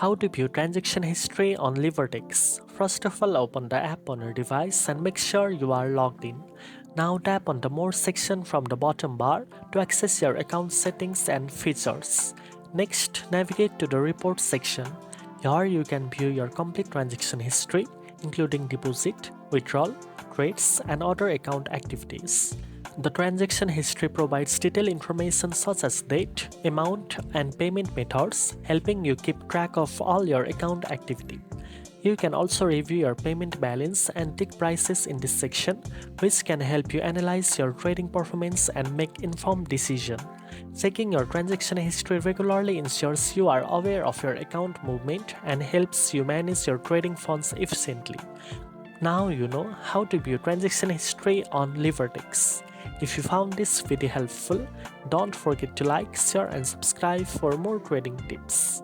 How to view transaction history on Libertex. First of all, open the app on your device and make sure you are logged in. Now tap on the More section from the bottom bar to access your account settings and features. Next, navigate to the Report section. Here you can view your complete transaction history, including deposit, withdrawal, trades, and other account activities. The transaction history provides detailed information such as date, amount, and payment methods, helping you keep track of all your account activity. You can also review your payment balance and tick prices in this section, which can help you analyze your trading performance and make informed decisions. Checking your transaction history regularly ensures you are aware of your account movement and helps you manage your trading funds efficiently. Now you know how to view transaction history on Libertex. If you found this video helpful, don't forget to like, share and subscribe for more trading tips.